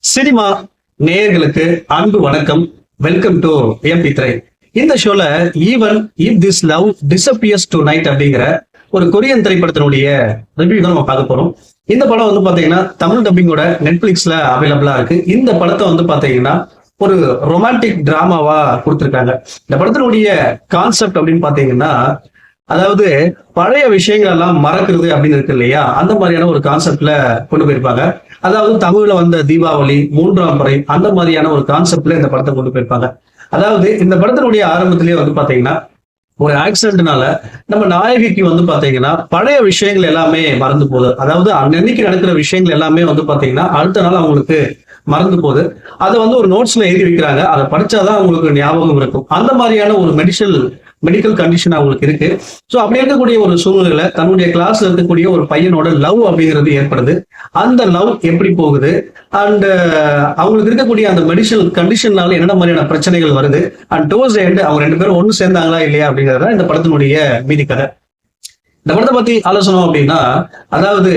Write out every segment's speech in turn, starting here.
Cinema நேயர்களுக்கு அன்பு வணக்கம். Welcome to MP3. இந்த ஷோல even if this love disappears to night அப்படிங்கிற ஒரு கொரியன் திரைப்படத்தினுடைய ரிவ்யூ தான் நம்ம பார்க்க போறோம். இந்த படம் வந்து பாத்தீங்கன்னா தமிழ் டப்பிங்கோட நெட்ஃபிளிக்ஸ்ல அவைலபிளா இருக்கு. இந்த படத்தை வந்து பாத்தீங்கன்னா ஒரு ரொமான்டிக் டிராமாவா கொடுத்திருக்காங்க. இந்த படத்தினுடைய கான்செப்ட் அப்படின்னு பாத்தீங்கன்னா, அதாவது பழைய விஷயங்கள் எல்லாம் மறக்கிறது அப்படின்னு இருக்கு இல்லையா, அந்த மாதிரியான ஒரு கான்செப்ட்ல கொண்டு போயிருப்பாங்க. அதாவது தமிழ்ல வந்த தீபாவளி, மூன்றாம் படை, அந்த மாதிரியான ஒரு கான்செப்ட்ல இந்த படத்தை கொண்டு போயிருப்பாங்க. அதாவது இந்த படத்தினுடைய ஆரம்பத்திலேயே வந்து பாத்தீங்கன்னா ஒரு ஆக்சிடென்ட்னால நம்ம நாயகிக்கு வந்து பாத்தீங்கன்னா பழைய விஷயங்கள் எல்லாமே மறந்து போகுது. அதாவது அன்னைக்கு நடக்கிற விஷயங்கள் எல்லாமே வந்து பாத்தீங்கன்னா அடுத்த நாள் அவங்களுக்கு மறந்து போகுது. அதை வந்து ஒரு நோட்ஸ்ல எழுதி வைக்கிறாங்க. அதை படிச்சாதான் அவங்களுக்கு ஞாபகம் இருக்கும். அந்த மாதிரியான ஒரு மெடிக்கல் கண்டிஷன் அவங்களுக்கு இருக்கு. சோ அப்படி இருக்கக்கூடிய ஒரு சூழ்நிலையில தன்னுடைய கிளாஸ்ல இருக்கக்கூடிய ஒரு பையனோட லவ் அப்படிங்கிறது ஏற்படுது. அந்த லவ் எப்படி போகுது அண்ட் அவங்களுக்கு இருக்கக்கூடிய அந்த மெடிக்கல் கண்டிஷன்னால என்ன மாதிரியான பிரச்சனைகள் வருது அண்ட் டுவர்ட்ஸ் எண்ட் அவங்க ரெண்டு பேரும் ஒண்ணு சேர்ந்தாங்களா இல்லையா அப்படிங்கறத இந்த படத்தினுடைய மீதி கதை. இந்த படத்தை பத்தி ஆலோசனை அப்படின்னா, அதாவது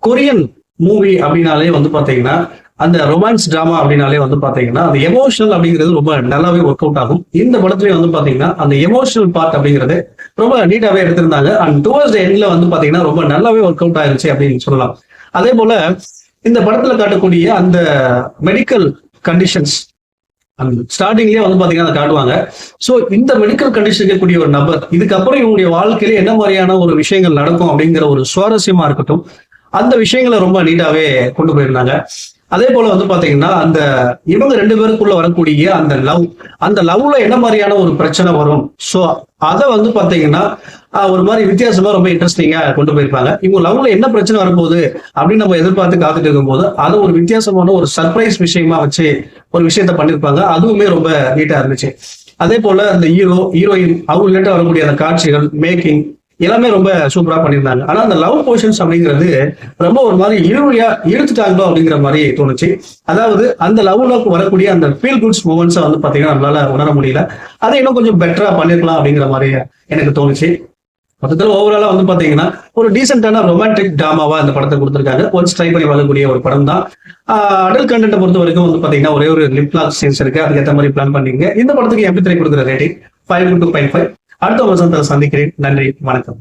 கொரியன் மூவி அப்படின்னாலே வந்து பாத்தீங்கன்னா அந்த ரொமான்ஸ் டிராமா அப்படின்னாலே வந்து பாத்தீங்கன்னா அந்த எமோஷனல் அப்படிங்கிறது ரொம்ப நல்லாவே ஒர்க் அவுட் ஆகும். இந்த படத்துலயே வந்து பாத்தீங்கன்னா அந்த எமோஷனல் பார்ட் அப்படிங்கிறது ரொம்ப நீட்டாவே எடுத்திருந்தாங்க. அண்ட் டுவர்ட்ஸ் எண்ட்ல வந்து பாத்தீங்கன்னா ரொம்ப நல்லாவே ஒர்க் அவுட் ஆயிருச்சு அப்படின்னு சொல்லலாம். அதே போல இந்த படத்துல காட்டக்கூடிய அந்த மெடிக்கல் கண்டிஷன்ஸ் ஸ்டார்டிங்லயே வந்து பாத்தீங்கன்னா அதை காட்டுவாங்க. சோ இந்த மெடிக்கல் கண்டிஷன் இருக்கக்கூடிய ஒரு நபர் இதுக்கப்புறம் இவங்களுடைய வாழ்க்கையில என்ன மாதிரியான ஒரு விஷயங்கள் நடக்கும் அப்படிங்கிற ஒரு சுவாரஸ்யமா இருக்கட்டும், அந்த விஷயங்களை ரொம்ப நீட்டாவே கொண்டு போயிருந்தாங்க. அதே போல வந்து பாத்தீங்கன்னா அந்த இவங்க ரெண்டு பேருக்குள்ள வரக்கூடிய அந்த லவ்ல என்ன மாதிரியான ஒரு பிரச்சனை வரும், சோ அதை வந்து பாத்தீங்கன்னா ஒரு மாதிரி வித்தியாசமா ரொம்ப இன்ட்ரெஸ்டிங்கா கொண்டு போயிருப்பாங்க. இவங்க லவ்ல என்ன பிரச்சனை வரப்போகுது அப்படின்னு நம்ம எதிர்பார்த்து காத்துட்டு இருக்கும்போது அதை ஒரு வித்தியாசமான ஒரு சர்ப்ரைஸ் விஷயமா வச்சு ஒரு விஷயத்த பண்ணிருப்பாங்க. அதுவுமே ரொம்ப நீட்டா இருந்துச்சு. அதே போல அந்த ஹீரோயின் அவங்க கிட்ட வரக்கூடிய அந்த காட்சிகள், மேக்கிங் எல்லாமே ரொம்ப சூப்பரா பண்ணியிருந்தாங்க. ஆனா அந்த லவ் போர்ஷன்ஸ் அப்படிங்கிறது ரொம்ப ஒரு மாதிரி இழுத்துட்டாங்களோ அப்படிங்கிற மாதிரி தோணுச்சு. அதாவது அந்த லவ்ல வரக்கூடிய அந்த ஃபீல் குட்ஸ் மூமெண்ட்ஸ் வந்து பாத்தீங்கன்னா நம்மளால உணர முடியல. அதை இன்னும் கொஞ்சம் பெட்டரா பண்ணிருக்கலாம் அப்படிங்கிற மாதிரி எனக்கு தோணுச்சு. மொத்தத்தில் ஓவராலா வந்து பாத்தீங்கன்னா ஒரு டீசென்டான ரொமான்டிக் டிராமாவா இந்த படத்தை கொடுத்திருக்காங்க. ஒன்ஸ் ட்ரை பண்ணி வரக்கூடிய ஒரு படம் தான். அடல் கண்டென்ட் பொறுத்த வரைக்கும் வந்து பாத்தீங்கன்னா ஒரே ஒரு லிப் லாக் சீன்ஸ் இருக்கு. அதுக்கு ஏற்ற மாதிரி பிளான் பண்ணீங்க. இந்த படத்துக்கு MP3 கொடுக்குற ரேட்டிங் 5 to 2.5. அடுத்த வருஷத்துல சந்திக்கிறேன். நன்றி, வணக்கம்.